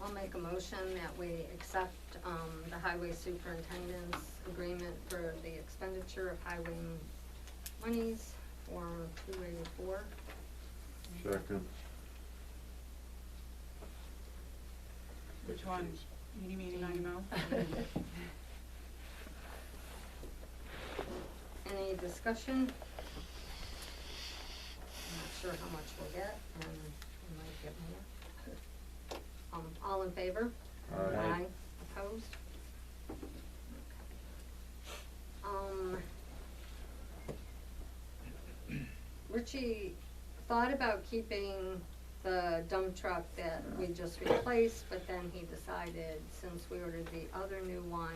I'll make a motion that we accept, the highway superintendent's agreement for the expenditure of highway monies, Form 284. Second. Which one? Meeny, meeny, miny, moe? Any discussion? I'm not sure how much we'll get, and we might get more. All in favor? Aye. Opposed? Richie thought about keeping the dump truck that we just replaced, but then he decided, since we ordered the other new one,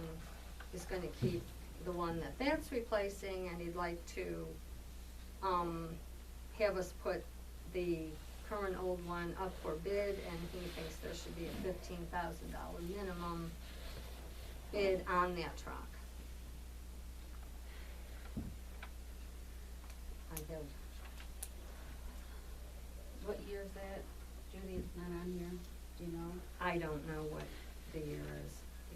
he's gonna keep the one that's replacing, and he'd like to, have us put the current old one up for bid, and he thinks there should be a $15,000 minimum bid on that truck. I have, What year is that? Judy, it's not on here, do you know? I don't know what the year is.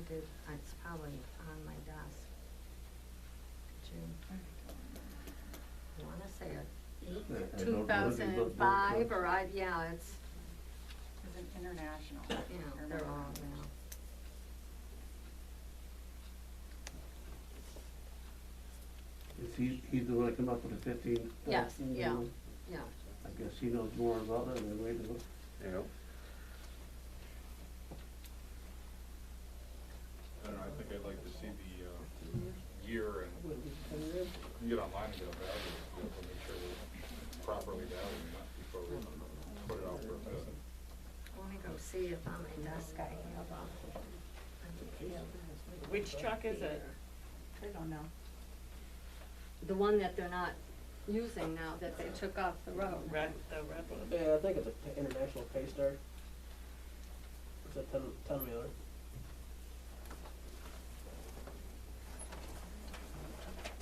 It's probably on my desk. June. I wanna say it. I don't know. 2005, or yeah, it's, It's an international. they're all now. Is he's the one that come up with the 15? Yes, yeah, yeah. I guess he knows more about it than we do. Yep. I don't know, I think I'd like to see the year and get online and get a value, be able to make sure we're properly valuing it before we put it out for a bid. Let me go see if on my desk I have Which truck is it? I don't know. the one that they're not using now, that they took off the road. The red one? Yeah, I think it's an international Paystar. It's a 10-wheeler.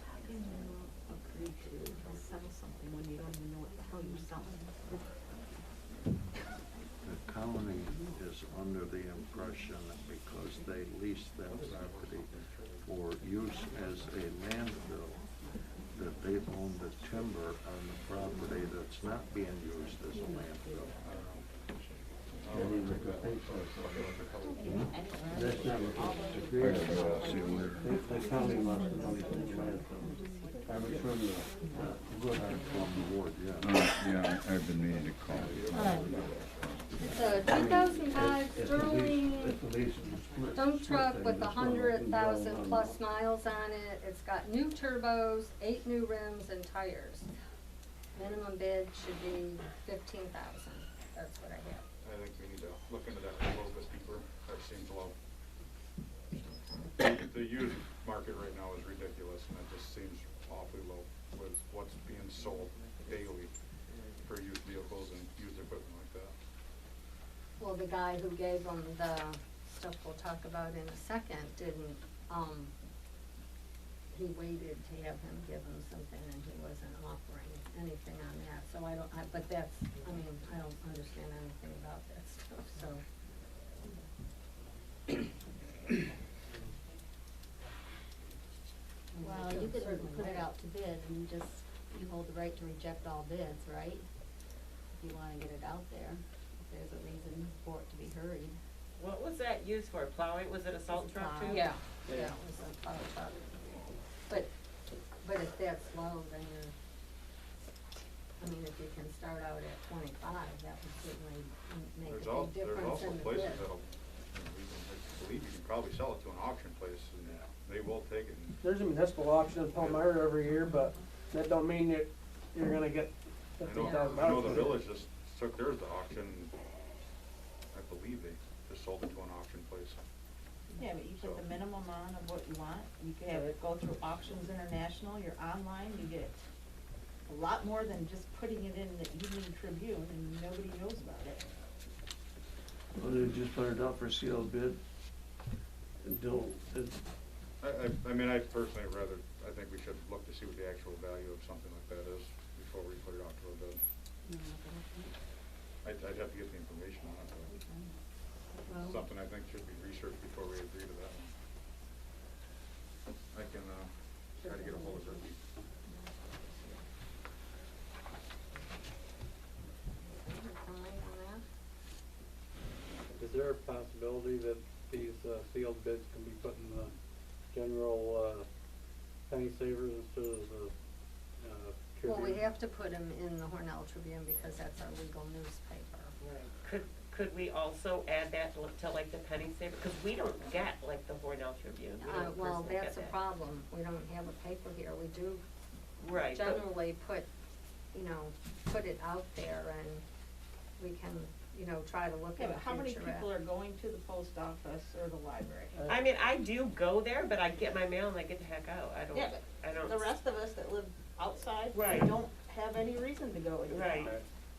How can you agree to sell something when you don't even know what the hell you're selling? The county is under the impression that because they lease that property for use as a landfill, that they've owned the timber on the property that's not being used as a landfill. That's not what the agreement is. The county wants the money from the landfill. I was from the Woodard. From the ward, yeah. Yeah, I've been meaning to call you. It's a 2005 Sterling It's the lease. dump truck with 100,000 plus miles on it. It's got new turbos, 8 new rims and tires. Minimum bid should be 15,000. That's what I have. I think we need to look into that a little bit deeper, that seems low. The used market right now is ridiculous, and it just seems awfully low with what's being sold daily for used vehicles and used equipment like that. Well, the guy who gave them the stuff we'll talk about in a second didn't, he waited to have him give him something, and he wasn't offering anything on that, so but that's, I mean, I don't understand anything about that stuff, so. Well, you could put it out to bid and just, you hold the right to reject all bids, right? If you wanna get it out there, if there's a reason for it to be hurried. What was that used for? Plowing? Was it a salt truck too? Yeah, it was a plow truck. But if that's low, then you're, I mean, if you can start out at 25, that would certainly make a big There's difference also in the places bid. that'll, I believe you can probably sell it to an auction place, and they will take it. There's a municipal auction in Palmyra every year, but that don't mean that you're gonna get I $15,000. know the village just took theirs to auction, I believe they just sold it to an auction place. Yeah, but you put the minimum on of what you want, you could have it go through Auctions International, you're online, you get a lot more than just putting it in the Evening Tribune and nobody knows about it. Well, they just put it out for sealed bid. And don't, I mean, I personally I think we should look to see what the actual value of something like that is before we put it out to a bid. I'd have to get the information on it, but Well, something something I think should be researched before we agree to that one. I can, try to get a hold of Ricky. Comment on that? Is there a possibility that these sealed bids can be put in the general penny savers instead of the Well, we Tribune? have to put them in the Hornell Tribune because that's our legal newspaper. Could we also add that to like the penny saver, cause we don't get like the Hornell Tribune, we don't Well, personally get that's a that. problem. We don't have a paper here. We do Right, but, generally put, put it out there and we can, try to look Yeah, in the but how many future at. people are going to the post office or the library? I mean, I do go there, but I get my mail and I get the heck out, I Yeah, don't. but the rest of us that live outside, Right. don't have any reason to go anymore. Right,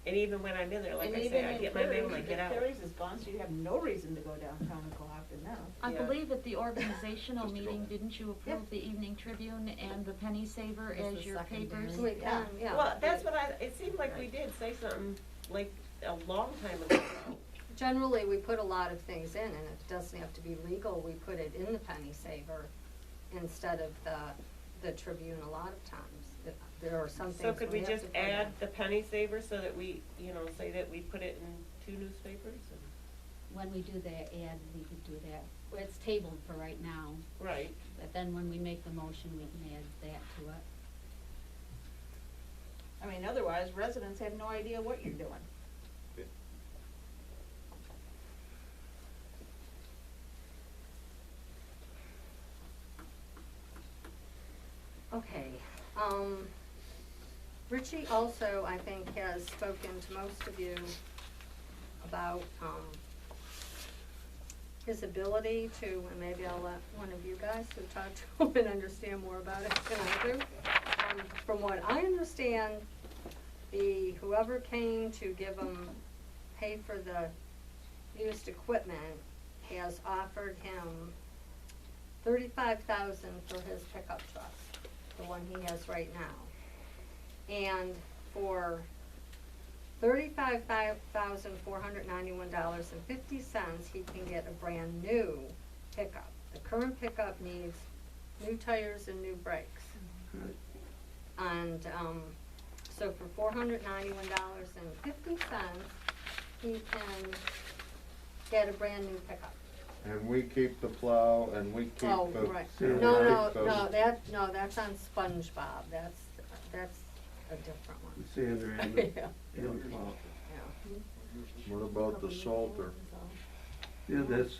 and even when I'm in there, like And I even say, I if get my mail and I Terry's- get out. If Terry's is gone, so you have no reason to go downtown to Cohocton now. I Yeah. believe at the organizational Just to go meeting, there. didn't you approve the Evening Tribune and the Penny Saver As as the your secondary. papers? We can, yeah. Well, that's what it seemed like we did say something like a long time ago. Generally, we put a lot of things in, and it doesn't have to be legal, we put it in the Penny Saver instead of the Tribune a lot of times. There are some things So could we have to just put in. add the penny saver so that we, say that we put it in 2 newspapers? When we do the ad, we could do that. Well, it's tabled for right now, Right, but then when we make the motion, we can add that to it. I mean, otherwise, residents have no idea what you're doing. Yeah. Okay, Richie also, I think, has spoken to most of you about, his ability to, and maybe I'll let one of you guys who talk to him and understand more about it than I do. From what I understand, whoever came to give him, pay for the used equipment has offered him $35,000 for his pickup truck, the one he has right now. And for $35,491.50, he can get a brand new pickup. The current pickup needs new tires and new brakes. And, so for $491.50, he can get a brand new pickup. And we keep the plow and we keep Oh, the. right. and we No, keep those- that's on SpongeBob, that's a different one. Sander and Yeah, the plow. yeah. What about the salter? Yeah, that's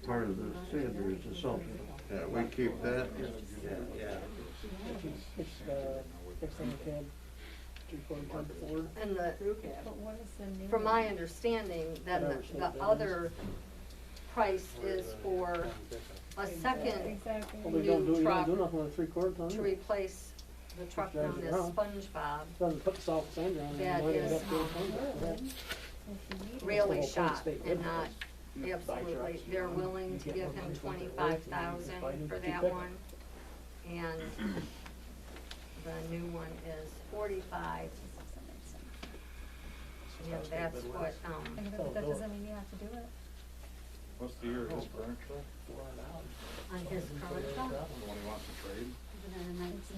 part of the sander, is the salt. Yeah, we keep that? Yeah. And Crew cab. from my understanding, then the other price is for a second Well, they don't new do, you truck don't do nothing with a 3/4 ton. to replace the truck Drives known it as around. SpongeBob. Doesn't put salt and sander on it. That Why they is, have to do it? really Well, shot state and bid not, price. absolutely, they're willing to give him 25,000 for that one. And the new one is 45. And that's what, That doesn't mean you have to do it. What's the year of his current truck? on his current truck, The one he wants to trade? yeah, it's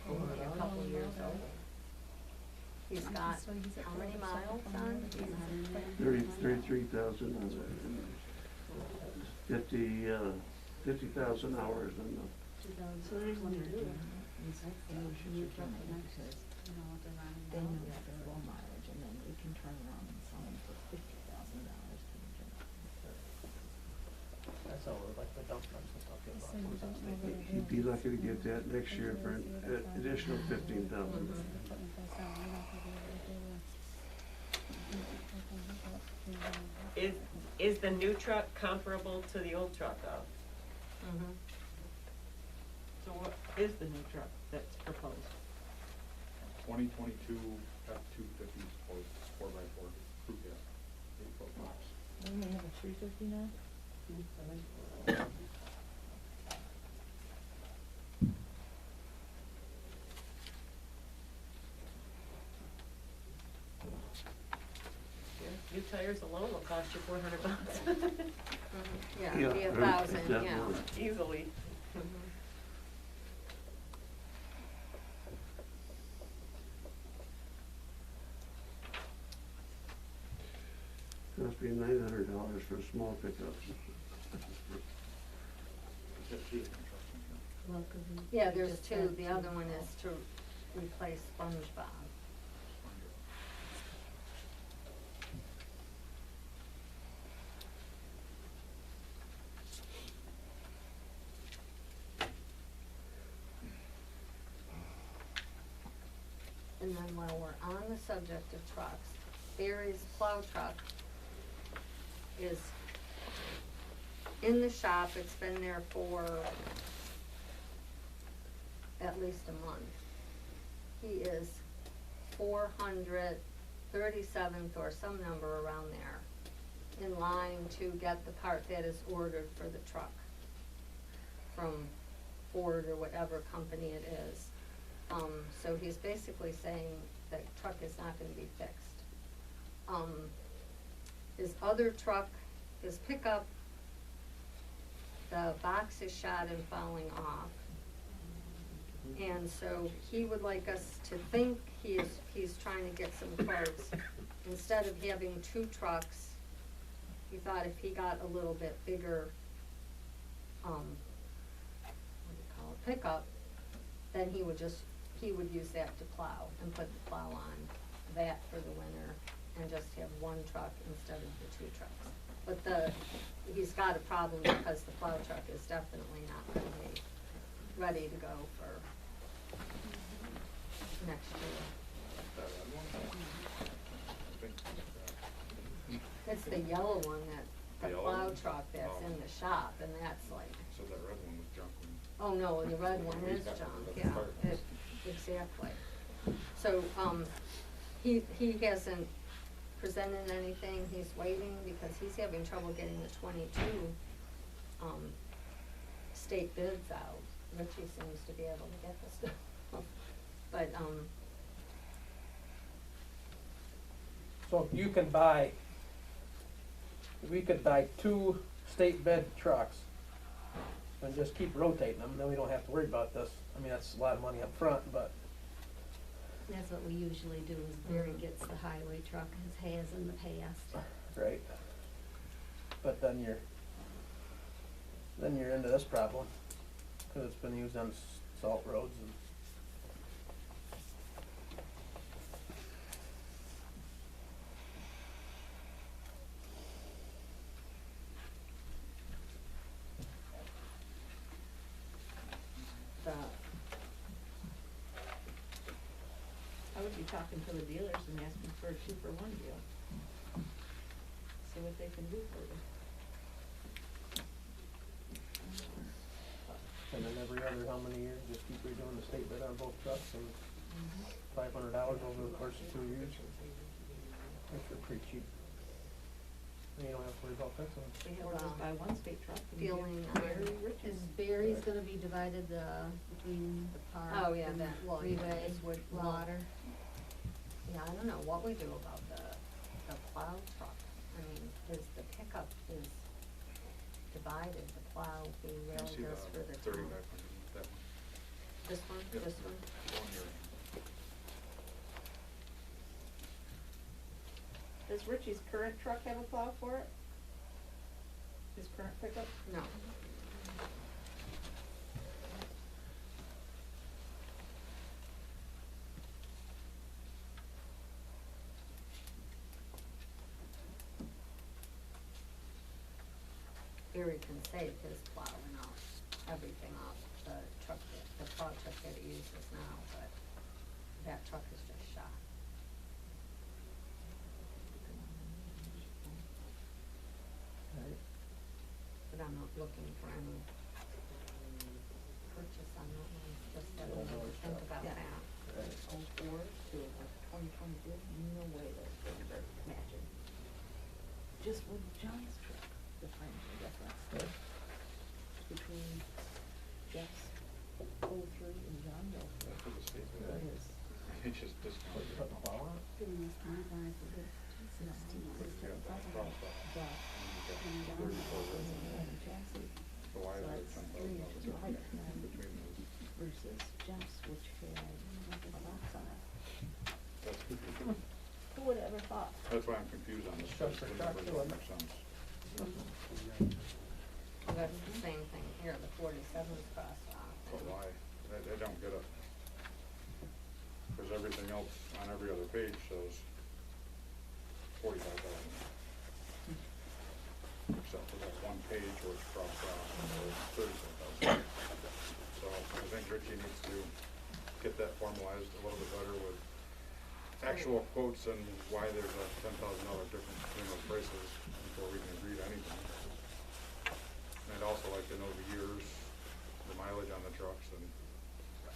only a couple years old. He's got, how many miles on? 33,000 and 50,000 hours and So there's one to do it. Then you have the low mileage, and then we can turn around and sell them for $50,000 to the general. That's all like the dump trucks and stuff. he'd be lucky to get that next year for an additional 15,000. Is the new truck comparable to the old truck though? Mhm. So what is the new truck that's proposed? 2022 F-250 4x4 crew cab, 8-foot box. Don't we have a 350 now? New tires alone will cost you $400. Yeah, it'd be Yeah, 1,000, yeah. definitely. Easily. Must be $900 for a small pickup. Well, 'cause Yeah, we there's just two, had the two. other one is to replace SpongeBob. And then while we're on the subject of trucks, Barry's plow truck is in the shop. It's been there for at least a month. He is 437th or some number around there in line to get the part that is ordered for the truck from Ford or whatever company it is. So he's basically saying the truck is not gonna be fixed. His other truck, his pickup, the box is shot and falling off. And so he would like us to think he's trying to get some quotes. Instead of having two trucks, he thought if he got a little bit bigger, what do you call it, pickup, then he would use that to plow and put the plow on that for the winter and just have one truck instead of the two trucks. But he's got a problem because the plow truck is definitely not gonna be ready to go for next year. It's the yellow one The the yellow plow one? truck that's Oh. in the shop, and that's like, So that red one was junk when. oh no, the red one is Yeah, junk, that's yeah, fire. exactly. So, he hasn't presented anything, he's waiting because he's having trouble getting the 22, state bids out. Richie seems to be able to get the stuff, but, So we could buy 2 state bid trucks and just keep rotating them, then we don't have to worry about this. I mean, that's a lot of money up front, but, That's what we usually do, is Barry gets the highway truck, has in the past. right? But then you're into this problem, cause it's been used on salt roads and. I would be talking to the dealers and asking for a 2-for-1 deal. See what they can do for you. And then every other, how many years, just keep redoing the state bid on both trucks and $500 over the course of 2 years. Which are pretty cheap. And you don't have to worry about fixing them. We have just buy one state truck and give feeling, Barry Rich's. Is Barry's gonna be divided, between the park oh yeah, and that, well, yeah, freeway, this would, water? yeah, I don't know what we do about the plow truck. I mean, the pickup is divided, the plow being I really see just for the town. 3,500, that one. This one, Yep. this one? One here. Does Richie's current truck have a plow for it? His current pickup? No. Barry can save his plow and all, everything off the plow truck that he uses now, but that truck is just shot. Right. But I'm not looking for any purchase on that one, just that we need to think about Yeah. that. Right. 04 to 2022, no way that's gonna start matching. Just with John's truck, the difference between Jeff's 03 and John Yeah, Bill's. for the state bid. It is. It's just discounted. Put the plow on it? Doing this 25 for this. So why is it $10,000 between those? Versus Jeff's, which had a box on it. That's confusing. Who would ever thought? That's why I'm confused on this. Just for The truck, numbers too, don't isn't make sense. That's the same thing here, the 47's crossed off. But why? I don't get it. Cause everything else on every other page says 45,000. Except for that one page where it's crossed off, so it's 35,000. So I think Richie needs to get that formalized a little bit better with actual quotes and why there's a $10,000 difference between those prices before we can agree to anything. And I'd also like to know the years, the mileage on the trucks, and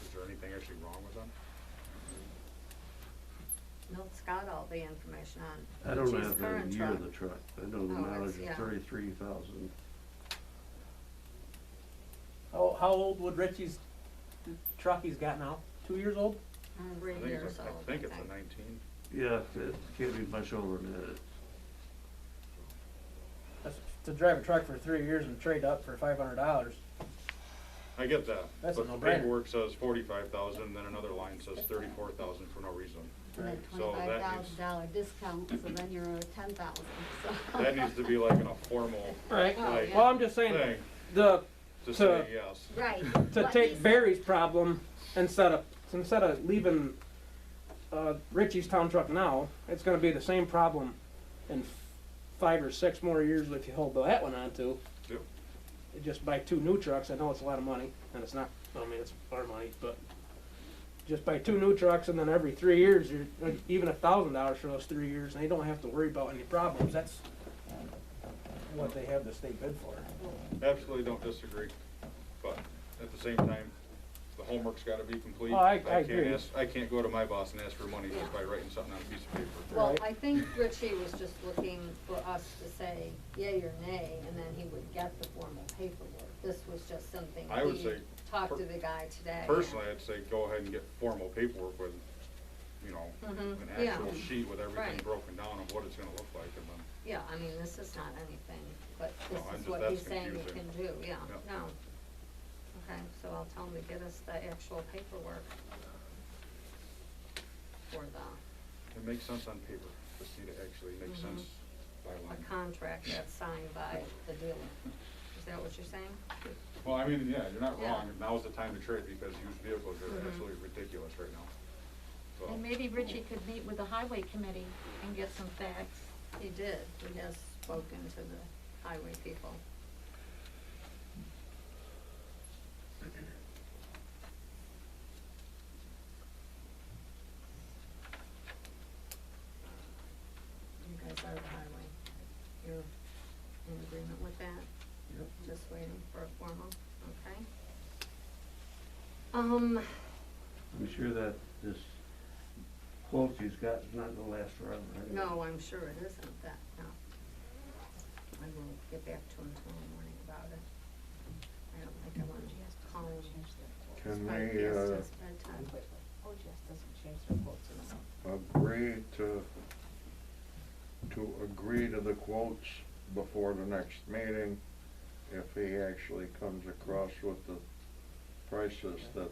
is there anything actually wrong with them? Milt's got all the information on I don't Richie's have the current year truck. of the truck, I know the Oh, mileage it's- yeah. is 33,000. How old would Richie's truck he's got now? 2 years old? 3 I think years it's old. I think it's a 19. Yeah, it can't be much older than that. That's, to drive a truck for 3 years and trade up for $500. I get that, That's a but the no-brainer. paperwork says 45,000, then another line says 34,000 for no reason. And then So that $25,000 discount, so then you're at 10,000, so. That needs to be like in a formal Right. Oh, like, Well, I'm just saying, thing the, to say yes. Right. to What take he said. Barry's problem instead of leaving Richie's town truck now, it's gonna be the same problem in 5 or 6 more years if you hold that one on to. Yep. You just buy 2 new trucks. I know it's a lot of money, and it's not. I mean, it's our money, but just buy 2 new trucks, and then every 3 years, you're even $1,000 for those 3 years, and they don't have to worry about any problems. That's what they have the state bid for. Absolutely don't disagree, but at the same time, the homework's gotta be complete. Oh, I can't agree. I can't go to my boss and ask for money just Yeah. by writing something on a piece of paper. Well, Right. I think Richie was just looking for us to say yay or nay, and then he would get the formal paperwork. This was just something I would he say talked per- to the guy today. Personally, I'd say go ahead and get formal paperwork with, you know, Mhm, an yeah. actual sheet with everything Right. broken down of what it's gonna look like, and then, Yeah, I mean, this is not anything, but No, this I'm is just- what that's he's saying he confusing. can do, yeah, Yep. no. Okay, so I'll tell him to get us the actual paperwork for it makes sense on paper, just need to actually make Mhm. sense by a line. contract that's signed by the dealer. Is that what you're saying? Well, I mean, yeah, you're not Yeah. wrong, now's the time to trade, because used vehicles are Mhm. absolutely ridiculous right now. So, And maybe Richie could meet with the highway committee and get some facts. He did, he has spoken to the highway people. You guys are the highway. You're in agreement with that? Yep. Just waiting for a formal, okay? I'm sure that this quote he's got is not gonna last forever. anyway. No, I'm sure it isn't that, no. I will get back to him tomorrow morning about it. I don't think I want to call him. Can It's probably we, past his bedtime. OGS doesn't change their quotes enough. agree to agree to the quotes before the next meeting, if he actually comes across with the prices that,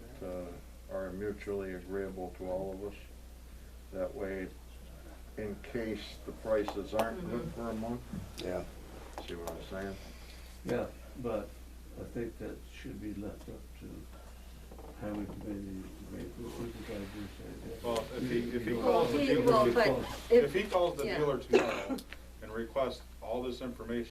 are mutually agreeable to all of us. That way, in case the prices aren't good for a month. Yeah. See what I'm saying? Yeah, but I think that should be left up to highway committee, well, if he Well, calls the he dealer, will, but if he calls the yeah. dealer tomorrow and requests all this information